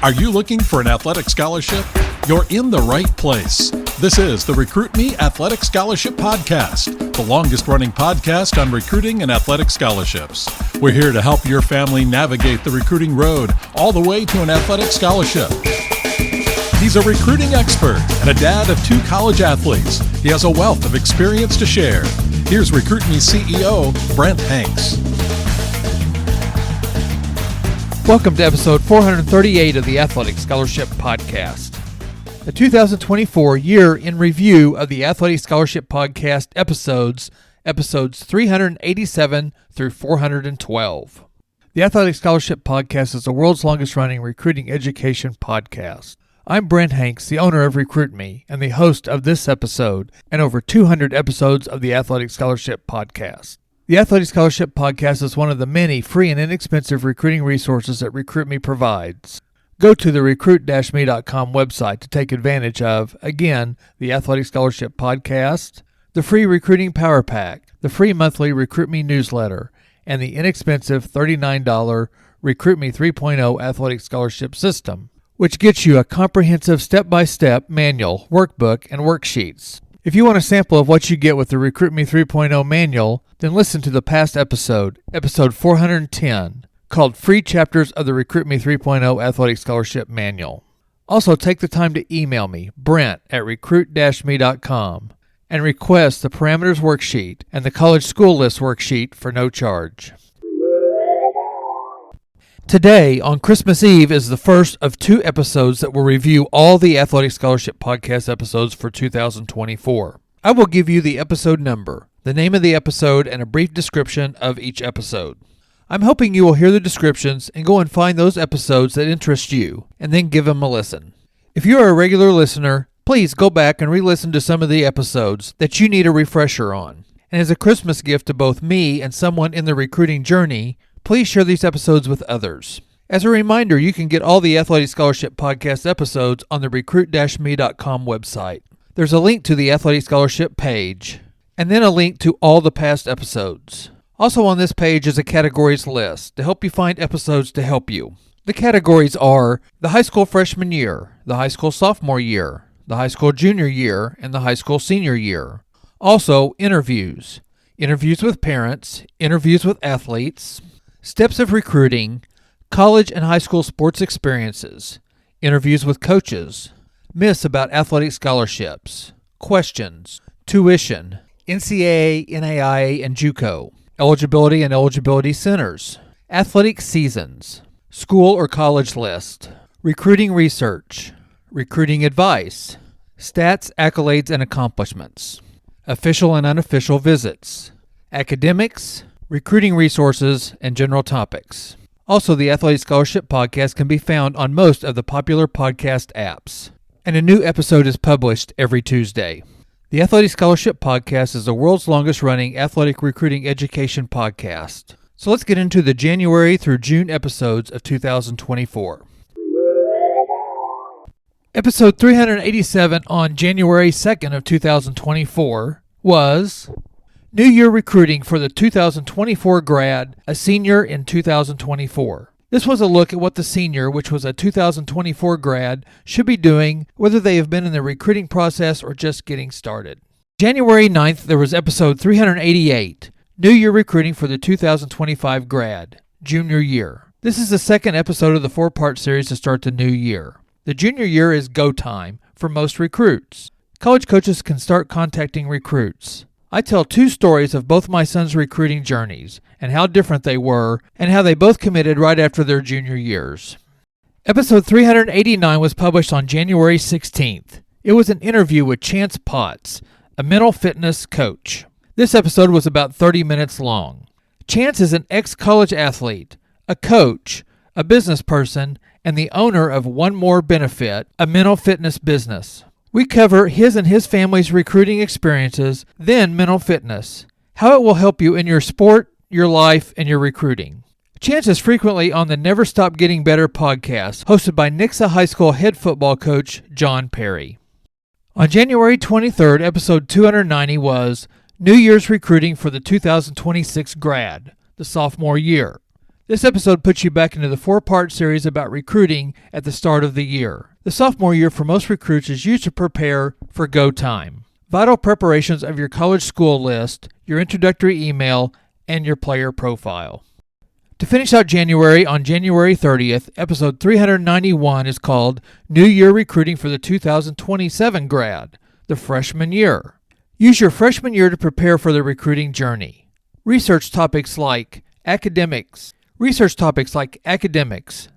Are you looking for an athletic scholarship? You're in the right place. This is the Recruit Me Athletic Scholarship Podcast, the longest-running podcast on recruiting and athletic scholarships. We're here to help your family navigate the recruiting road all the way to an athletic scholarship. He's a recruiting expert and a dad of 2 college athletes. He has a wealth of experience to share. Here's Recruit Me CEO, Brent Hanks. Welcome to episode 438 of the Athletic Scholarship Podcast. The 2024 year in review of the Athletic Scholarship Podcast episodes 387 through 412. The Athletic Scholarship Podcast is the world's longest-running recruiting education podcast. I'm Brent Hanks, the owner of Recruit Me and the host of this episode and over 200 episodes of the Athletic Scholarship Podcast. The Athletic Scholarship Podcast is one of the many free and inexpensive recruiting resources that Recruit Me provides. Go to the recruit-me.com website to take advantage of, again, the Athletic Scholarship Podcast, the free Recruiting Power Pack, the free monthly Recruit Me newsletter, and the inexpensive $39 Recruit Me 3.0 Athletic Scholarship System, which gets you a comprehensive step-by-step manual, workbook, and worksheets. If you want a sample of what you get with the Recruit Me 3.0 manual, then listen to the past episode 410, called Free Chapters of the Recruit Me 3.0 Athletic Scholarship Manual. Also, take the time to email me, Brent at recruit-me.com, and request the Parameters Worksheet and the College School List Worksheet for no charge. Today, on Christmas Eve, is the first of 2 episodes that will review all the Athletic Scholarship Podcast episodes for 2024. I will give you the episode number, the name of the episode, and a brief description of each episode. I'm hoping you will hear the descriptions and go and find those episodes that interest you, and then give them a listen. If you are a regular listener, please go back and re-listen to some of the episodes that you need a refresher on. And as a Christmas gift to both me and someone in the recruiting journey, please share these episodes with others. As a reminder, you can get all the Athletic Scholarship Podcast episodes on the recruit-me.com website. There's a link to the Athletic Scholarship page, and then a link to all the past episodes. Also on this page is a categories list to help you find episodes to help you. The categories are the high school freshman year, the high school sophomore year, the high school junior year, and the high school senior year. Also, interviews with parents, interviews with athletes, steps of recruiting, college and high school sports experiences, interviews with coaches, myths about athletic scholarships, questions, tuition, NCAA, NAIA, and JUCO, eligibility and eligibility centers, athletic seasons, school or college list, recruiting research, recruiting advice, stats, accolades, and accomplishments, official and unofficial visits, academics, recruiting resources, and general topics. Also, the Athletic Scholarship Podcast can be found on most of the popular podcast apps, and a new episode is published every Tuesday. The Athletic Scholarship Podcast is the world's longest-running athletic recruiting education podcast. So let's get into the January through June episodes of 2024. Episode 387 on January 2nd of 2024 was New Year Recruiting for the 2024 grad, a senior in 2024. This was a look at what the senior, which was a 2024 grad, should be doing, whether they have been in the recruiting process or just getting started. January 9th, there was episode 388, New Year Recruiting for the 2025 grad, junior year. This is the second episode of the 4-part series to start the new year. The junior year is go time for most recruits. College coaches can start contacting recruits. I tell 2 stories of both my sons' recruiting journeys and how different they were and how they both committed right after their junior years. Episode 389 was published on January 16th. It was an interview with Chance Potts, a mental fitness coach. This episode was about 30 minutes long. Chance is an ex-college athlete, a coach, a business person, and the owner of One More Benefit, a mental fitness business. We cover his and his family's recruiting experiences, then mental fitness, how it will help you in your sport, your life, and your recruiting. Chance is frequently on the Never Stop Getting Better podcast, hosted by Nixa High School head football coach John Perry. On January 23rd, episode 290 was New Year's Recruiting for the 2026 grad, the sophomore year. This episode puts you back into the 4-part series about recruiting at the start of the year. The sophomore year for most recruits is used to prepare for go time. Vital preparations of your college school list, your introductory email, and your player profile. To finish out January, on January 30th, episode 391 is called New Year Recruiting for the 2027 Grad, the Freshman Year. Use your freshman year to prepare for the recruiting journey. Research topics like academics,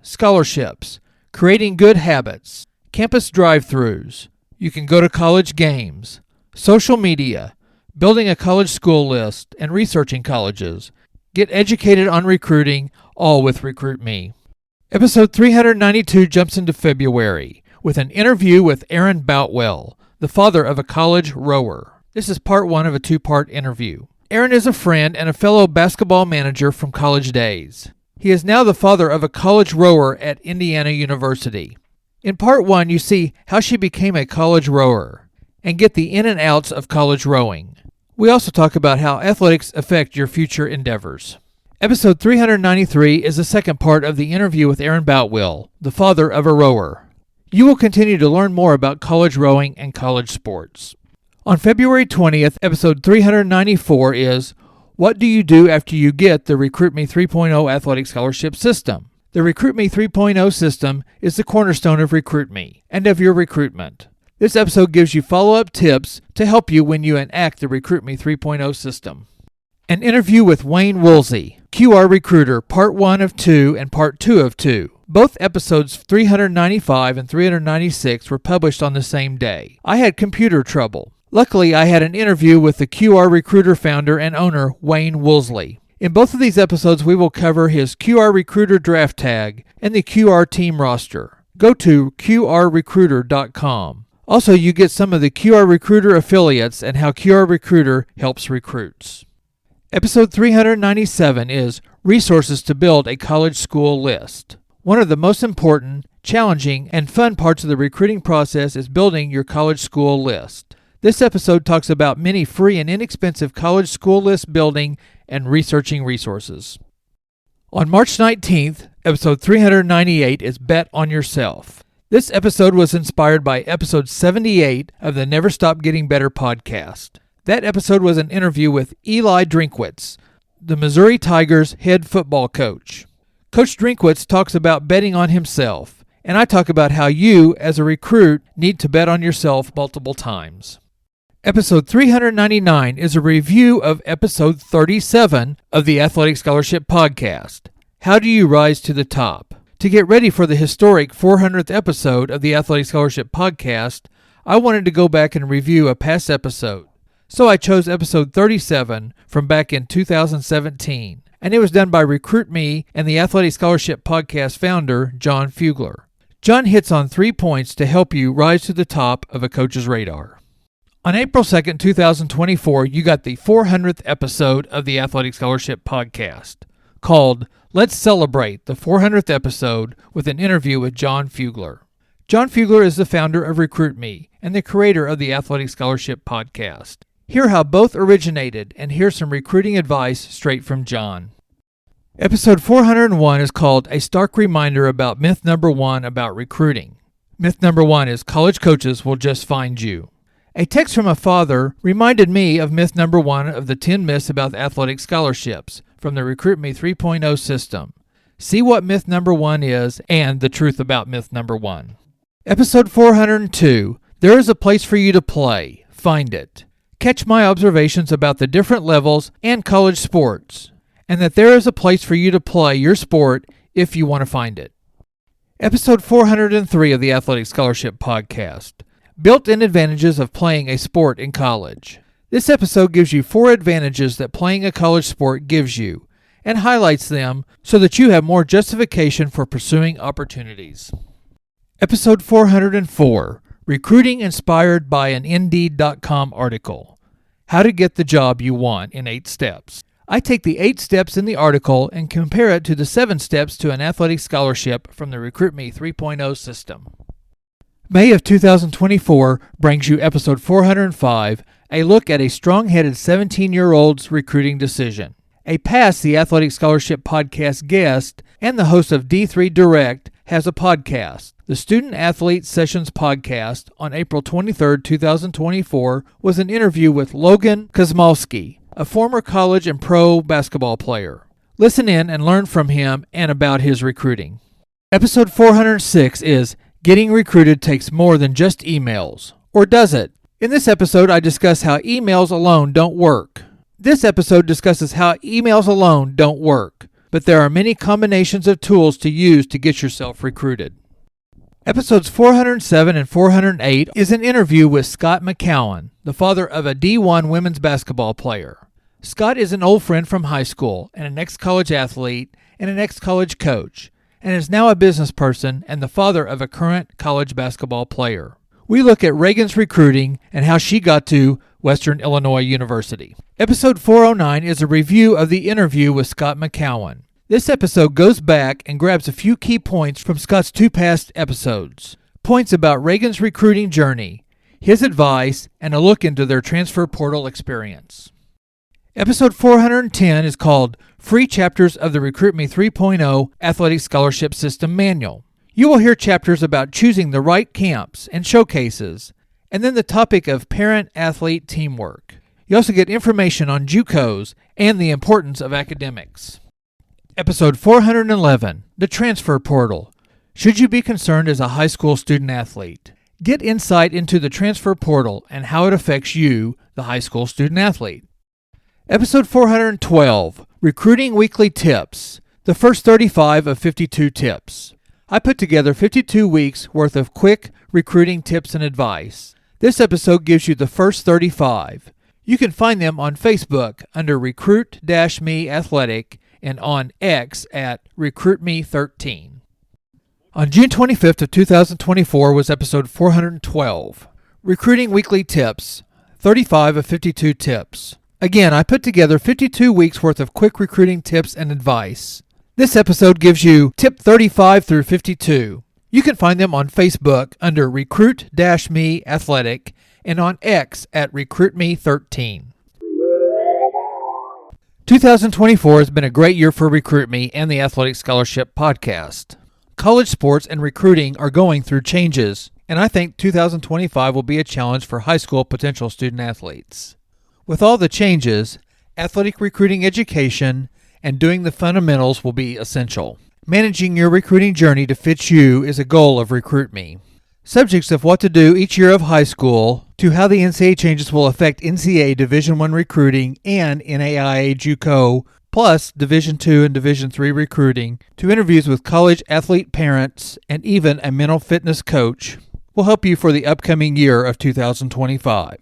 scholarships, creating good habits, campus drive-thrus. You can go to college games, social media, building a college school list, and researching colleges. Get educated on recruiting, all with Recruit Me. Episode 392 jumps into February with an interview with Aaron Boutwell, the father of a college rower. This is part 1 of a 2-part interview. Aaron is a friend and a fellow basketball manager from college days. He is now the father of a college rower at Indiana University. In part 1, you see how she became a college rower and get the in and outs of college rowing. We also talk about how athletics affect your future endeavors. Episode 393 is the second part of the interview with Aaron Boutwell, the father of a rower. You will continue to learn more about college rowing and college sports. On February 20th, episode 394 is What Do You Do After You Get the Recruit Me 3.0 Athletic Scholarship System? The Recruit Me 3.0 system is the cornerstone of Recruit Me and of your recruitment. This episode gives you follow-up tips to help you when you enact the Recruit Me 3.0 system. An interview with Wayne Woolsey, QR Recruiter, Part 1 of 2 and Part 2 of 2. Both episodes 395 and 396 were published on the same day. I had computer trouble. Luckily, I had an interview with the QR Recruiter founder and owner, Wayne Woolsey. In both of these episodes, we will cover his QR Recruiter draft tag and the QR team roster. Go to qrrecruiter.com. Also, you get some of the QR Recruiter affiliates and how QR Recruiter helps recruits. Episode 397 is Resources to Build a College School List. One of the most important, challenging, and fun parts of the recruiting process is building your college school list. This episode talks about many free and inexpensive college school list building and researching resources. On March 19th, episode 398 is Bet on Yourself. This episode was inspired by episode 78 of the Never Stop Getting Better podcast. That episode was an interview with Eli Drinkwitz, the Missouri Tigers head football coach. Coach Drinkwitz talks about betting on himself, and I talk about how you, as a recruit, need to bet on yourself multiple times. Episode 399 is a review of episode 37 of the Athletic Scholarship podcast. How do you rise to the top? To get ready for the historic 400th episode of the Athletic Scholarship podcast, I wanted to go back and review a past episode. So I chose episode 37 from back in 2017, and it was done by Recruit Me and the Athletic Scholarship podcast founder, John Fugler. John hits on 3 points to help you rise to the top of a coach's radar. On April 2nd, 2024, you got the 400th episode of the Athletic Scholarship podcast, called Let's Celebrate the 400th episode with an interview with John Fugler. John Fugler is the founder of Recruit Me and the creator of the Athletic Scholarship podcast. Hear how both originated and hear some recruiting advice straight from John. Episode 401 is called A Stark Reminder About Myth Number 1 About Recruiting. Myth number 1 is college coaches will just find you. A text from a father reminded me of myth number 1 of the 10 myths about athletic scholarships from the Recruit Me 3.0 system. See what myth number 1 is and the truth about myth number 1. Episode 402, There is a place for you to play. Find it. Catch my observations about the different levels and college sports, and that there is a place for you to play your sport if you want to find it. Episode 403 of the Athletic Scholarship Podcast, Built-in Advantages of Playing a Sport in College. This episode gives you 4 advantages that playing a college sport gives you, and highlights them so that you have more justification for pursuing opportunities. Episode 404, Recruiting Inspired by an Indeed.com article. How to get the job you want in 8 steps. I take the 8 steps in the article and compare it to the 7 steps to an athletic scholarship from the Recruit Me 3.0 system. May of 2024 brings you episode 405, a look at a strong-headed 17-year-old's recruiting decision. A past The Athletic Scholarship Podcast guest and the host of D3 Direct has a podcast. The Student Athlete Sessions podcast on April 23, 2024 was an interview with Logan Kosmolski, a former college and pro basketball player. Listen in and learn from him and about his recruiting. Episode 406 is Getting Recruited Takes More Than Just Emails. Or does it? In this episode, I discuss how emails alone don't work. This episode discusses how emails alone don't work, but there are many combinations of tools to use to get yourself recruited. Episodes 407 and 408 is an interview with Scott McCowan, the father of a D1 women's basketball player. Scott is an old friend from high school and an ex-college athlete and an ex-college coach, and is now a business person and the father of a current college basketball player. We look at Reagan's recruiting and how she got to Western Illinois University. Episode 409 is a review of the interview with Scott McCowan. This episode goes back and grabs a few key points from Scott's two past episodes. Points about Reagan's recruiting journey, his advice, and a look into their transfer portal experience. Episode 410 is called Free Chapters of the Recruit Me 3.0 Athletic Scholarship System Manual. You will hear chapters about choosing the right camps and showcases, and then the topic of parent-athlete teamwork. You also get information on JUCOs and the importance of academics. Episode 411, The Transfer Portal. Should you be concerned as a high school student athlete? Get insight into the transfer portal and how it affects you, the high school student athlete. Episode 412, Recruiting Weekly Tips. The first 35 of 52 tips. I put together 52 weeks worth of quick recruiting tips and advice. This episode gives you the first 35. You can find them on Facebook under Recruit-Me Athletic and on X at RecruitMe13. On June 25th of 2024 was episode 412, Recruiting Weekly Tips, 35 of 52 tips. Again, I put together 52 weeks worth of quick recruiting tips and advice. This episode gives you tip 35 through 52. You can find them on Facebook under Recruit-Me Athletic and on X at RecruitMe13. 2024 has been a great year for Recruit Me and the Athletic Scholarship Podcast. College sports and recruiting are going through changes, and I think 2025 will be a challenge for high school potential student athletes. With all the changes, athletic recruiting education and doing the fundamentals will be essential. Managing your recruiting journey to fit you is a goal of Recruit Me. Subjects of what to do each year of high school to how the NCAA changes will affect NCAA Division I recruiting and NAIA JUCO, plus Division II and Division III recruiting, to interviews with college athlete parents and even a mental fitness coach will help you for the upcoming year of 2025.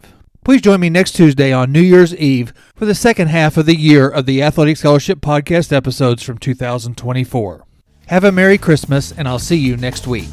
Please join me next Tuesday on New Year's Eve for the second half of the year of the Athletic Scholarship Podcast episodes from 2024. Have a Merry Christmas, and I'll see you next week.